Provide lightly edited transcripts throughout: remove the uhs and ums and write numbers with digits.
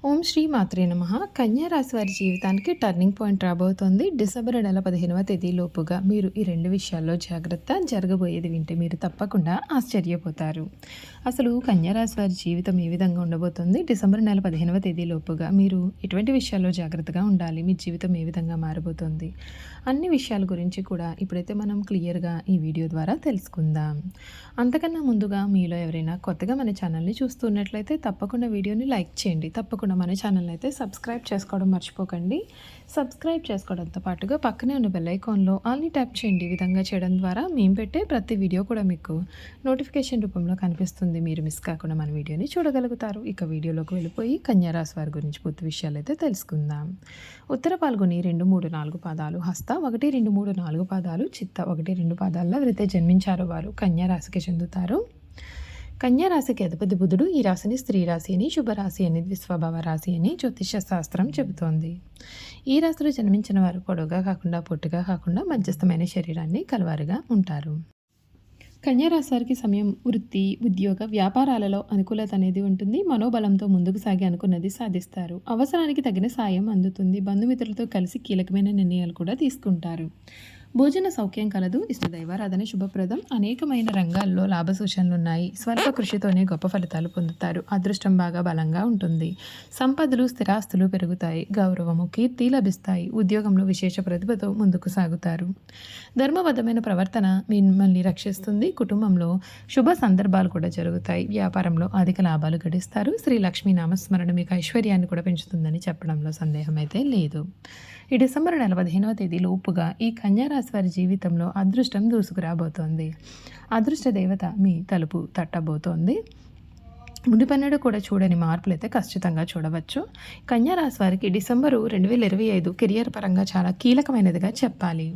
ఓం శ్రీ మాత్రే నమః. కన్యా రాశి వారి జీవితానికి టర్నింగ్ పాయింట్ రాబోతోంది. డిసెంబర్ నెల 15వ తేదీలోపుగా మీరు ఈ రెండు విషయాల్లో జాగ్రత్త. జరగబోయేది వింటే మీరు తప్పకుండా ఆశ్చర్యపోతారు. అసలు కన్యా రాశి వారి జీవితం ఏ విధంగా ఉండబోతుంది? డిసెంబర్ నెల 15వ తేదీలోపుగా మీరు ఎటువంటి విషయాల్లో జాగ్రత్తగా ఉండాలి? మీ జీవితం ఏ విధంగా మారబోతోంది? అన్ని విషయాల గురించి కూడా ఇప్పుడైతే మనం క్లియర్గా ఈ వీడియో ద్వారా తెలుసుకుందాం. అంతకన్నా ముందుగా మీలో ఎవరైనా కొత్తగా మన ఛానల్ని చూస్తున్నట్లయితే తప్పకుండా వీడియోని లైక్ చేయండి. తప్పకుండా మన ఛానల్ని అయితే సబ్స్క్రైబ్ చేసుకోవడం మర్చిపోకండి. సబ్స్క్రైబ్ చేసుకోవడంతో పాటుగా పక్కనే ఉన్న బెల్ ఐకాన్లో ఆల్ని ట్యాప్ చేయండి. ఈ విధంగా చేయడం ద్వారా మేము పెట్టే ప్రతి వీడియో కూడా మీకు నోటిఫికేషన్ రూపంలో కనిపిస్తుంది. మీరు మిస్ కాకుండా మన వీడియోని చూడగలుగుతారు. ఇక వీడియోలోకి వెళ్ళిపోయి కన్యా రాశి వారి గురించి పూర్తి విషయాలు అయితే తెలుసుకుందాం. ఉత్తర పాల్గొని 2, 3, 4 పాదాలు, హస్త 1, 2, 3, 4 పాదాలు, చిత్త 1, 2 పాదాల్లో ఎవరైతే జన్మించారో వారు కన్యా రాశికి చెందుతారు. కన్యా రాశికి అధిపతి బుధుడు. ఈ రాశిని స్త్రీ రాశి అని, శుభరాశి అని, ద్విస్వభావ రాశి అని జ్యోతిష శాస్త్రం చెబుతోంది. ఈ రాశిలో జన్మించిన వారు పొడవుగా కాకుండా పొట్టిగా కాకుండా మధ్యస్థమైన శరీరాన్ని కలవారుగా ఉంటారు. కన్యా రాశి వారికి సమయం వృత్తి, ఉద్యోగ, వ్యాపారాలలో అనుకూలత అనేది ఉంటుంది. మనోబలంతో ముందుకు సాగి అనుకున్నది సాధిస్తారు. అవసరానికి తగిన సాయం అందుతుంది. బంధుమిత్రులతో కలిసి కీలకమైన నిర్ణయాలు కూడా తీసుకుంటారు. భోజన సౌఖ్యం కలదు. ఇష్టదైవారాధన శుభప్రదం. అనేకమైన రంగాల్లో లాభ సూచనలున్నాయి. స్వల్ప కృషితోనే గొప్ప ఫలితాలు పొందుతారు. అదృష్టం బాగా బలంగా ఉంటుంది. సంపదలు, స్థిరాస్తులు పెరుగుతాయి. గౌరవము, కీర్తి లభిస్తాయి. ఉద్యోగంలో విశేష ప్రతిభతో ముందుకు సాగుతారు. ధర్మబద్ధమైన ప్రవర్తన మిమ్మల్ని రక్షిస్తుంది. కుటుంబంలో శుభ సందర్భాలు కూడా జరుగుతాయి. వ్యాపారంలో అధిక లాభాలు గడిస్తారు. శ్రీ లక్ష్మీ నామస్మరణ మీకు ఐశ్వర్యాన్ని కూడా పెంచుతుందని చెప్పడంలో సందేహం అయితే లేదు. ఈ డిసెంబర్ నెల 15వ తేదీ లోపుగా ఈ కన్యా రాశి వారి జీవితంలో అదృష్టం దూసుకురాబోతోంది. అదృష్ట దేవత మీ తలుపు తట్టబోతోంది. మునిపెన్నడూ కూడా చూడని మార్పులు అయితే ఖచ్చితంగా చూడవచ్చు. కన్యా రాశి వారికి డిసెంబరు 2025 కెరియర్ పరంగా చాలా కీలకమైనదిగా చెప్పాలి.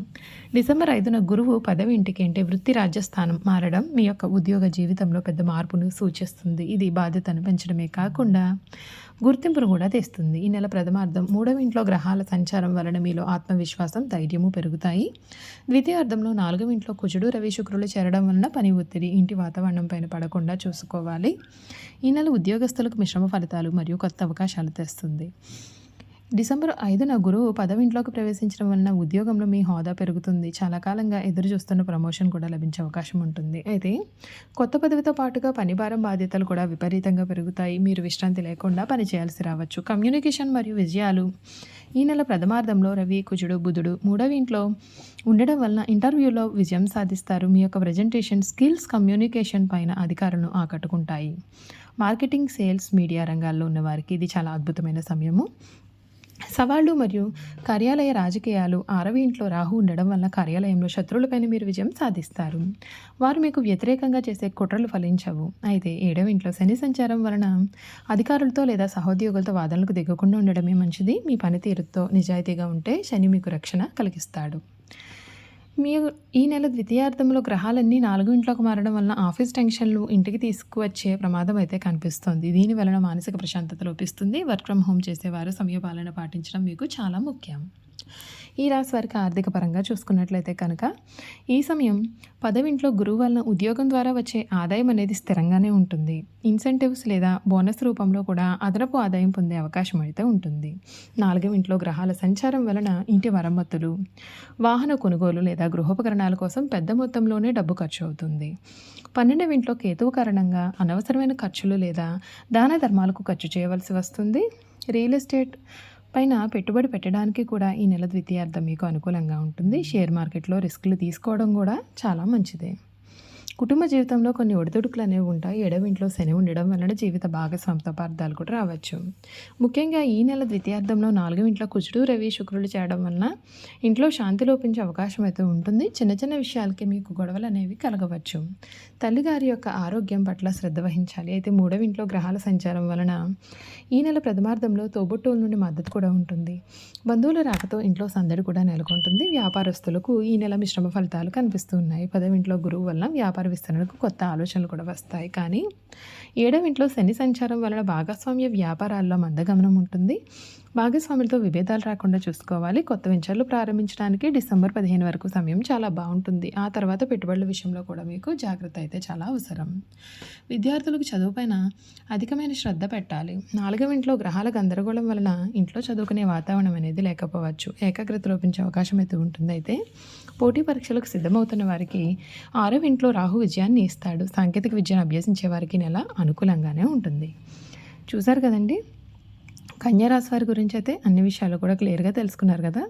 డిసెంబర్ 5న గురువు 10వ ఇంటికి అంటే వృత్తి రాజ్యస్థానం మారడం మీ యొక్క ఉద్యోగ జీవితంలో పెద్ద మార్పును సూచిస్తుంది. ఇది బాధ్యతను పెంచడమే కాకుండా గుర్తింపును కూడా తెస్తుంది. ఈ నెల ప్రథమార్థం 3వ ఇంట్లో గ్రహాల సంచారం వలన మీలో ఆత్మవిశ్వాసం, ధైర్యము పెరుగుతాయి. ద్వితీయార్థంలో 4వ ఇంట్లో కుజుడు, రవి, శుక్రులు చేరడం వలన పని ఒత్తిడి ఇంటి వాతావరణం పైన పడకుండా చూసుకోవాలి. ఈ నెల ఉద్యోగస్తులకు మిశ్రమ ఫలితాలు మరియు కొత్త అవకాశాలు తెస్తుంది. డిసెంబర్ 5న గురువు 10వ ఇంట్లోకి ప్రవేశించడం వలన ఉద్యోగంలో మీ హోదా పెరుగుతుంది. చాలా కాలంగా ఎదురు చూస్తున్న ప్రమోషన్ కూడా లభించే అవకాశం ఉంటుంది. అయితే కొత్త పదవితో పాటుగా పనిభారం, బాధ్యతలు కూడా విపరీతంగా పెరుగుతాయి. మీరు విశ్రాంతి లేకుండా పనిచేయాల్సి రావచ్చు. కమ్యూనికేషన్ మరియు విజయాలు. ఈ నెల ప్రథమార్థంలో రవి, కుజుడు, బుధుడు 3వ ఇంట్లో ఉండడం వలన ఇంటర్వ్యూలో విజయం సాధిస్తారు. మీ యొక్క ప్రజెంటేషన్ స్కిల్స్, కమ్యూనికేషన్ పైన అధికారులను ఆకట్టుకుంటాయి. మార్కెటింగ్, సేల్స్, మీడియా రంగాల్లో ఉన్న వారికి ఇది చాలా అద్భుతమైన సమయము. సవాళ్లు మరియు కార్యాలయ రాజకీయాలు. 6వ ఇంట్లో రాహు ఉండడం వల్ల కార్యాలయంలో శత్రువులపైన మీరు విజయం సాధిస్తారు. వారు మీకు వ్యతిరేకంగా చేసే కుట్రలు ఫలించవు. అయితే 7వ ఇంట్లో శని సంచారం వలన అధికారులతో లేదా సహోద్యోగులతో వాదనలకు దిగకుండా ఉండడమే మంచిది. మీ పనితీరుతో నిజాయితీగా ఉంటే శని మీకు రక్షణ కలిగిస్తాడు. మీరు ఈ నెల ద్వితీయార్థంలో గ్రహాలన్నీ 4వ ఇంట్లోకి మారడం వలన ఆఫీస్ టెన్షన్లు ఇంటికి తీసుకువచ్చే ప్రమాదం అయితే కనిపిస్తోంది. దీని వలన మానసిక ప్రశాంతత లోపిస్తుంది. వర్క్ ఫ్రమ్ హోమ్ చేసేవారు సమయపాలన పాటించడం మీకు చాలా ముఖ్యం. ఈ రాశి వారికి ఆర్థిక పరంగా చూసుకున్నట్లయితే కనుక ఈ సమయం 10వ ఇంట్లో గురువు వలన ఉద్యోగం ద్వారా వచ్చే ఆదాయం అనేది స్థిరంగానే ఉంటుంది. ఇన్సెంటివ్స్ లేదా బోనస్ రూపంలో కూడా అదనపు ఆదాయం పొందే అవకాశం అయితే ఉంటుంది. 4వ ఇంట్లో గ్రహాల సంచారం వలన ఇంటి మరమ్మతులు, వాహన కొనుగోలు లేదా గృహోపకరణాల కోసం పెద్ద మొత్తంలోనే డబ్బు ఖర్చు అవుతుంది. 12వ ఇంట్లో కేతువు కారణంగా అనవసరమైన ఖర్చులు లేదా దాన ధర్మాలకు ఖర్చు చేయవలసి వస్తుంది. రియల్ ఎస్టేట్ పైన పెట్టుబడి పెట్టడానికి కూడా ఈ నెల ద్వితీయార్థం మీకు అనుకూలంగా ఉంటుంది. షేర్ మార్కెట్లో రిస్కులు తీసుకోవడం కూడా చాలా మంచిదే. కుటుంబ జీవితంలో కొన్ని ఒడిదుడుకులు అనేవి ఉంటాయి. 7వ ఇంట్లో శని ఉండడం వలన జీవిత భాగస్వామి తపార్థాలు కూడా రావచ్చు. ముఖ్యంగా ఈ నెల ద్వితీయార్థంలో 4వ ఇంట్లో కుజుడు, రవి, శుక్రులు చేయడం వలన ఇంట్లో శాంతి లోపించే అవకాశం అయితే ఉంటుంది. చిన్న చిన్న విషయాలకి మీకు గొడవలు అనేవి కలగవచ్చు. తల్లిగారి యొక్క ఆరోగ్యం పట్ల శ్రద్ధ వహించాలి. అయితే 3వ ఇంట్లో గ్రహాల సంచారం వలన ఈ నెల ప్రథమార్థంలో తోబుట్టువుల నుండి మద్దతు కూడా ఉంటుంది. బంధువుల రాకతో ఇంట్లో సందడి కూడా నెలకొంటుంది. వ్యాపారస్తులకు ఈ నెల మిశ్రమ ఫలితాలు కనిపిస్తున్నాయి. 10వ ఇంట్లో గురువు వలన వ్యాపార విస్తరణకు కొత్త ఆలోచనలు కూడా వస్తాయి. కానీ 7వ ఇంట్లో శని సంచారం వలన భాగస్వామ్య వ్యాపారాల్లో మందగమనం ఉంటుంది. భాగస్వాములతో విభేదాలు రాకుండా చూసుకోవాలి. కొత్త వెంచర్లు ప్రారంభించడానికి డిసెంబర్ 15 వరకు సమయం చాలా బాగుంటుంది. ఆ తర్వాత పెట్టుబడుల విషయంలో కూడా మీకు జాగ్రత్త అయితే చాలా అవసరం. విద్యార్థులకు చదువుపైన అధికమైన శ్రద్ధ పెట్టాలి. 4వ ఇంట్లో గ్రహాల గందరగోళం వలన ఇంట్లో చదువుకునే వాతావరణం అనేది లేకపోవచ్చు. ఏకాగ్రత లోపించే అవకాశం అయితే ఉంటుంది. అయితే పోటీ పరీక్షలకు సిద్ధమవుతున్న వారికి 6వ ఇంట్లో రాహు విజయాన్ని ఇస్తాడు. సాంకేతిక విద్యను అభ్యసించే వారికి నెల అనుకూలంగానే ఉంటుంది. చూసారు కదండి, కన్యా రాశి వారి గురించి అయితే అన్ని విషయాలు కూడా క్లియర్గా తెలుసుకున్నారు కదా.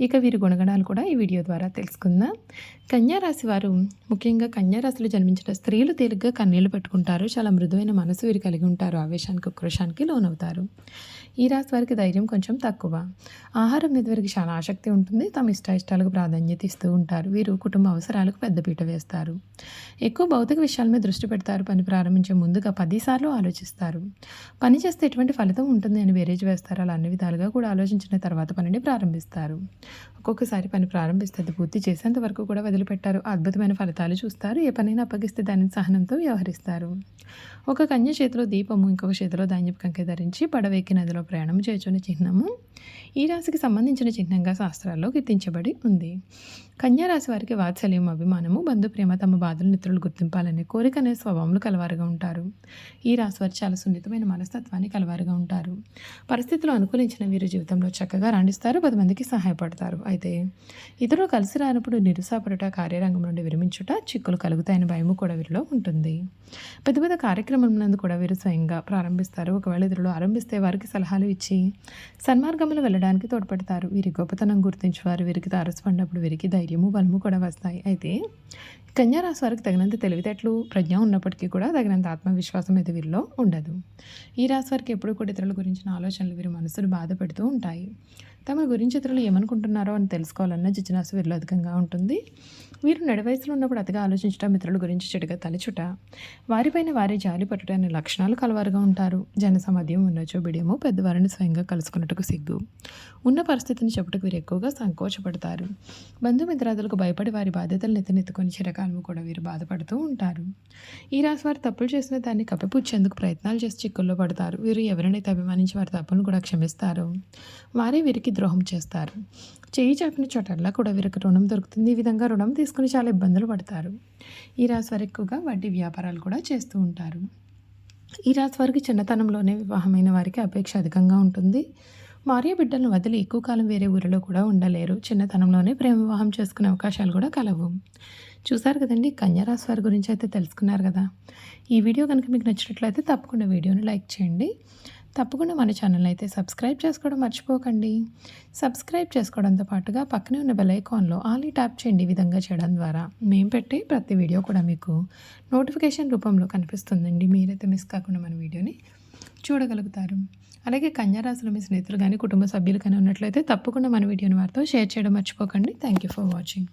ఇక వీరి గుణగణాలు కూడా ఈ వీడియో ద్వారా తెలుసుకుందాం. కన్యా రాశి వారు, ముఖ్యంగా కన్యా రాశిలో జన్మించిన స్త్రీలు తేలిగ్గా కన్నీళ్లు పెట్టుకుంటారు. చాలా మృదువైన మనసు వీరు కలిగి ఉంటారు. ఆవేశానికి ఉక్రోషానికి లోనవుతారు. ఈ రాశి వారికి ధైర్యం కొంచెం తక్కువ. ఆహారం మీద వీరికి చాలా ఆసక్తి ఉంటుంది. తమ ఇష్టాయిష్టాలకు ప్రాధాన్యత ఇస్తూ ఉంటారు. వీరు కుటుంబ అవసరాలకు పెద్దపీట వేస్తారు. ఎక్కువ భౌతిక విషయాల మీద దృష్టి పెడతారు. పని ప్రారంభించే ముందుగా 10 సార్లు ఆలోచిస్తారు. పని చేస్తే ఎటువంటి ఫలితం ఉంటుంది అని బేరేజ్ వేస్తారు. అలా అన్ని విధాలుగా కూడా ఆలోచించిన తర్వాత పనిని ప్రారంభిస్తారు. ఒక్కొక్కసారి పని ప్రారంభిస్తే అది పూర్తి చేసేంత వరకు కూడా వదిలిపెట్టారు. అద్భుతమైన ఫలితాలు చూస్తారు. ఏ పనైనా అప్పగిస్తే దానిని సహనంతో వ్యవహరిస్తారు. ఒక కన్య చేతిలో దీపము, ఇంకొక చేతిలో ధాన్యపు కంకె ధరించి పడవెక్కి నదిలో ప్రయాణం చేయుచున్న చిహ్నము ఈ రాశికి సంబంధించిన చిహ్నంగా శాస్త్రాల్లో గుర్తించబడి ఉంది. కన్యా రాశి వారికి వాత్సల్యం, అభిమానము, బంధు ప్రేమ, తమ బాధలను ఇతరులు గుర్తింపాలనే కోరిక అనే స్వభావంలో కలవారుగా ఉంటారు. ఈ రాశి వారు చాలా సున్నితమైన మనస్తత్వాన్ని కలవారుగా ఉంటారు. పరిస్థితులు అనుకూలించిన వీరు జీవితంలో చక్కగా రాణిస్తారు. 10 మందికి సహాయపడతారు. అయితే ఇతరులు కలిసి రానప్పుడు నిరుత్సాహపడుట, కార్యరంగం నుండి విరమించుట, చిక్కులు కలుగుతాయని భయము కూడా వీరిలో ఉంటుంది. పెద్ద పెద్ద కార్యక్రమం నందు కూడా వీరు స్వయంగా ప్రారంభిస్తారు. ఒకవేళ ఇతరులు ఆరంభిస్తే వారికి సలహాలు ఇచ్చి సన్మార్గంలో వెళ్ళడానికి తోడ్పడతారు. వీరి గొప్పతనం గుర్తించేవారు వీరికి తారసపడినప్పుడు వీరికి ధైర్యము, బలము కూడా వస్తాయి. అయితే కన్యా రాశి వారికి తగినంత తెలివితేటలు, ప్రజ్ఞ ఉన్నప్పటికీ కూడా తగినంత ఆత్మవిశ్వాసం అయితే వీరిలో ఉండదు. ఈ రాశి వారికి ఎప్పుడు కూడా ఇతరుల గురించిన ఆలోచనలు వీరి మనసును బాధ పెడుతూ ఉంటాయి. తమ గురించి ఇతరులు ఏమనుకుంటున్నారో అని తెలుసుకోవాలన్న జిజ్ఞాస వీరిలో అధికంగా ఉంటుంది. వీరు నడివయసులో ఉన్నప్పుడు అతిగా ఆలోచించడం, ఇతరుల గురించి చెడుగా తలచుట, వారిపైన వారి జాలి పట్టుట అనే లక్షణాలు కలవారుగా ఉంటారు. జనసమధ్యం ఉన్నచో బిడియము, పెద్దవారిని స్వయంగా కలుసుకున్నట్టుకు సిగ్గు, ఉన్న పరిస్థితిని చెప్పుటకు వీరు ఎక్కువగా సంకోచపడతారు. బంధుమిత్రాదులకు భయపడి వారి బాధ్యతలను ఎత్తుకొని చిరకాలము కూడా వీరు బాధపడుతూ ఉంటారు. ఈ రాశి వారు తప్పులు చేసిన దాన్ని కప్పిపుచ్చేందుకు ప్రయత్నాలు చేసి చిక్కుల్లో పడతారు. వీరు ఎవరినైతే అభిమానించి వారి తప్పులను కూడా క్షమిస్తారో వారే వీరికి ద్రోహం చేస్తారు. చేయి చాపిన చోటల్లా కూడా వీరికి రుణం దొరుకుతుంది. ఈ విధంగా రుణం తీసుకుని చాలా ఇబ్బందులు పడతారు. ఈ రాశి వారు ఎక్కువగా వడ్డీ వ్యాపారాలు కూడా చేస్తూ ఉంటారు. ఈ రాశి వారికి చిన్నతనంలోనే వివాహమైన వారికి అపేక్ష అధికంగా ఉంటుంది. భార్య బిడ్డలను వదిలి ఎక్కువ కాలం వేరే ఊరిలో కూడా ఉండలేరు. చిన్నతనంలోనే ప్రేమ వివాహం చేసుకునే అవకాశాలు కూడా కలవు. చూసారు కదండి, కన్యా రాశి వారి గురించి అయితే తెలుసుకున్నారు కదా. ఈ వీడియో కనుక మీకు నచ్చినట్లయితే తప్పకుండా వీడియోని లైక్ చేయండి. తప్పకుండా మన ఛానల్ అయితే సబ్స్క్రైబ్ చేసుకోవడం మర్చిపోకండి. సబ్స్క్రైబ్ చేసుకోవడంతో పాటుగా పక్కనే ఉన్న బెల్ ఐకాన్లో ఆల్ ట్యాప్ చేయండి. ఈ విధంగా చేయడం ద్వారా మేము పెట్టే ప్రతి వీడియో కూడా మీకు నోటిఫికేషన్ రూపంలో కనిపిస్తుందండి. మీరైతే మిస్ కాకుండా మన వీడియోని చూడగలుగుతారు. అలాగే కన్యా రాశిలో మీ స్నేహితులు కానీ కుటుంబ సభ్యులు కానీ ఉన్నట్లయితే తప్పకుండా మన వీడియోని వారితో షేర్ చేయడం మర్చిపోకండి. Thank you for watching.